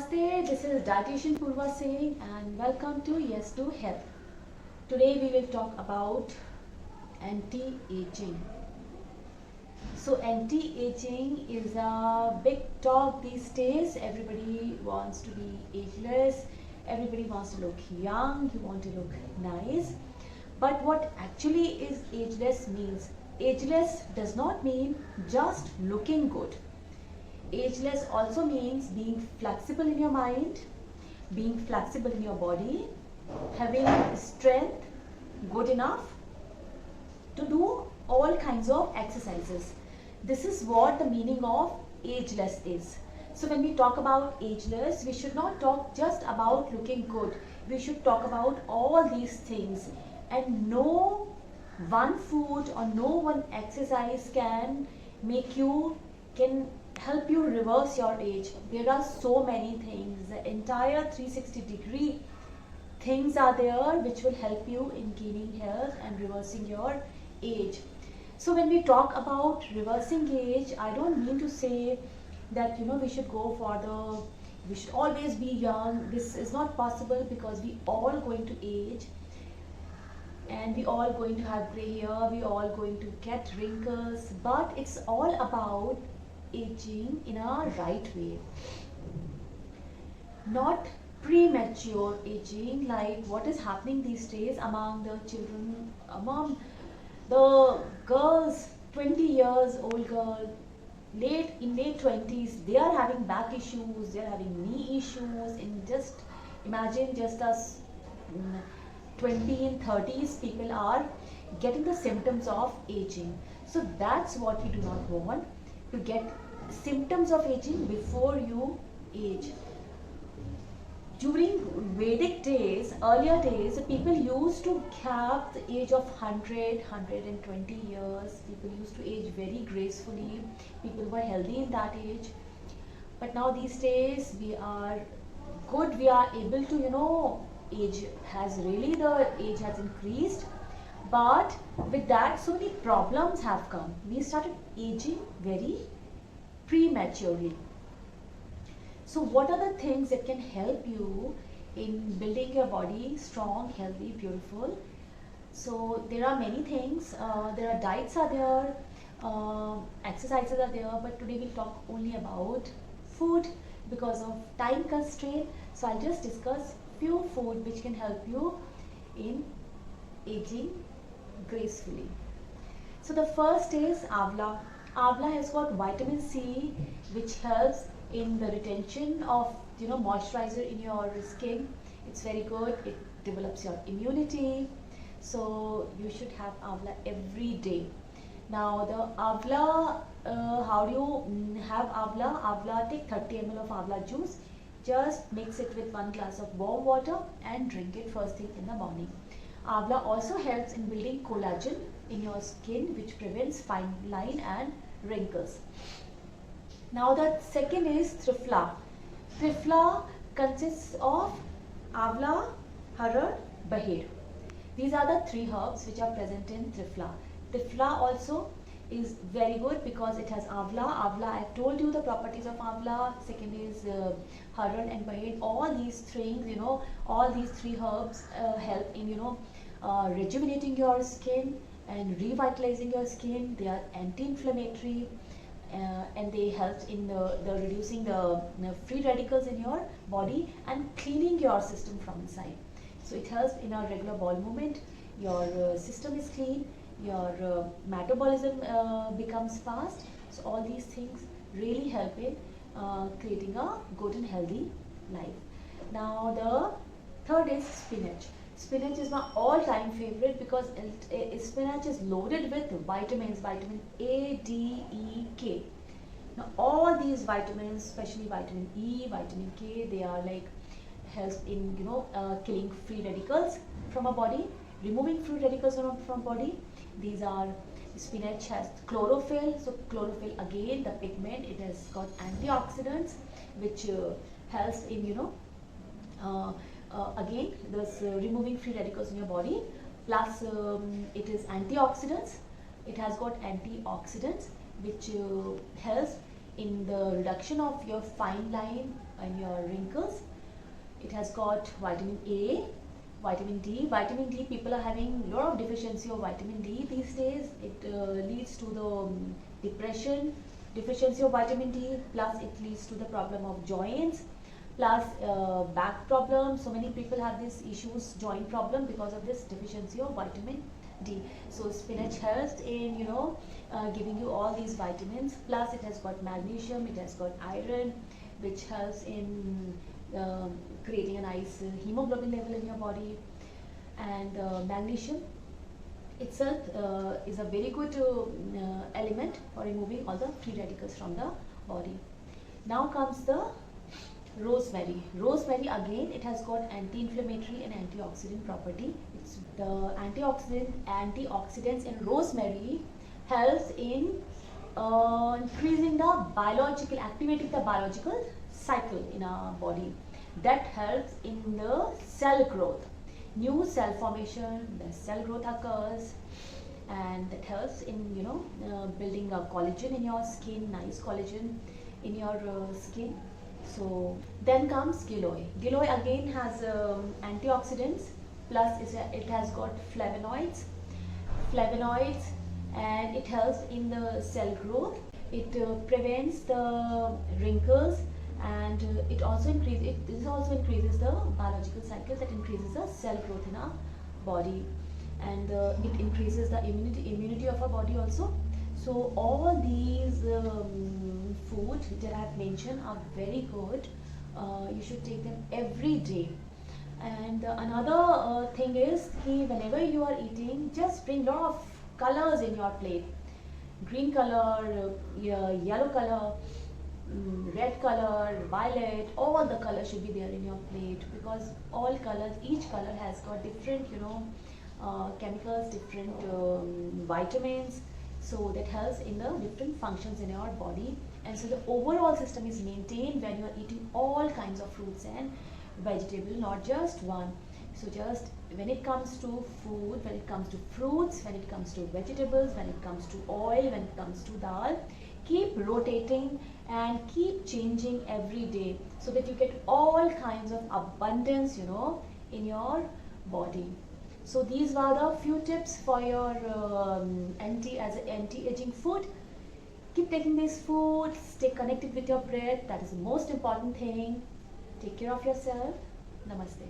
Namaste, this is Dietitian Purva Singh and welcome to Yes to Health. Today we will talk about anti-aging. So anti-aging is a big talk these days. Everybody wants to be ageless, everybody wants to look young, you want to look nice. But what actually is ageless means? Ageless does not mean just looking good. Ageless also means being flexible in your mind, being flexible in your body, having strength good enough to do all kinds of exercises. This is what the meaning of ageless is. So when we talk about ageless, we should not talk just about looking good. We should talk about all these things, and no one food or no one exercise can help you reverse your age. There are so many things. The entire 360-degree things are there which will help you in gaining health and reversing your age. So when we talk about reversing age, I don't mean to say that we should we should always be young. This is not possible because we all going to age and we all going to have gray hair, we all going to get wrinkles, but it's all about aging in a right way, not premature aging like what is happening these days among the children, among the girls. 20 years old girl, late 20s, they are having back issues, they are having knee issues. In just imagine, just as 20 and 30s people are getting the symptoms of aging. So that's what we do not want, to get symptoms of aging before you age. During Vedic days, earlier days, people used to have the age of 100, 120 years. People used to age very gracefully. People were healthy in that age. But now these days, we are good. We are able to, age has increased. But with that, so many problems have come. We started aging very prematurely. So what are the things that can help you in building your body strong, healthy, beautiful? So there are many things. There are diets are there, exercises are there, but today we'll talk only about food because of time constraint. So I'll just discuss few food which can help you in aging gracefully. So the first is Avla. Avla has got vitamin C, which helps in the retention of moisturizer in your skin. It's very good. It develops your immunity. So you should have Avla every day. Now the Avla, how do you have Avla? Avla, take 30 ml of Avla juice. Just mix it with 1 glass of warm water and drink it first thing in the morning. Avla also helps in building collagen in your skin, which prevents fine line and wrinkles. Now the second is Triphala. Triphala consists of Avla, Harar, Baher. These are the 3 herbs which are present in Triphala. Triphala also is very good because it has Avla. Avla, I have told you the properties of Avla. Second is Harar and Baher. All these things, all these 3 herbs help in, rejuvenating your skin and revitalizing your skin. They are anti-inflammatory and they help in the reducing the free radicals in your body and cleaning your system from inside. So it helps in a regular bowel movement. Your system is clean, your metabolism becomes fast. So all these things really help in creating a good and healthy life. Now the third is spinach. Spinach is my all-time favorite because spinach is loaded with vitamins, vitamin A, D, E, K. Now all these vitamins, especially vitamin E, vitamin K, they are like helps in killing free radicals from our body, removing free radicals from body. These are, spinach has chlorophyll. So chlorophyll, again the pigment, it has got antioxidants which helps in again this removing free radicals in your body, plus it is antioxidants. It has got antioxidants which helps in the reduction of your fine line in your wrinkles. It has got vitamin A, vitamin D. Vitamin D, people are having a lot of deficiency of vitamin D these days. It leads to the depression, deficiency of vitamin D, plus it leads to the problem of joints, plus back problems. So many people have these issues, joint problem, because of this deficiency of vitamin D. So spinach helps in giving you all these vitamins. Plus it has got magnesium, it has got iron, which helps in creating a nice hemoglobin level in your body. And magnesium itself is a very good element for removing all the free radicals from the body. Now comes the rosemary. Rosemary, again, it has got anti-inflammatory and antioxidant property. It's the antioxidants in rosemary helps in increasing the biological, activating the biological cycle in our body. That helps in the cell growth, new cell formation, the cell growth occurs, and that helps in building a collagen in your skin, nice collagen in your skin. So then comes giloy. Giloy again has antioxidants, plus it has got flavonoids, and it helps in the cell growth. It prevents the wrinkles, and it also increases the biological cycle, that increases the cell growth in our body, and it increases the immunity of our body also. So all these foods that I have mentioned are very good. You should take them every day. And another thing is, whenever you are eating, just bring lot of colors in your plate. Green color, yellow color, red color, violet, all the colors should be there in your plate, because all colors, each color has got different chemicals, different vitamins, so that helps in the different functions in your body. And so the overall system is maintained when you are eating all kinds of fruits and vegetables, not just one. So just when it comes to food, when it comes to fruits, when it comes to vegetables, when it comes to oil, when it comes to dal, keep rotating and keep changing every day, so that you get all kinds of abundance in your body. So these were the few tips for your anti-aging food. Keep taking this food, stay connected with your breath, that is the most important thing. Take care of yourself. Namaste.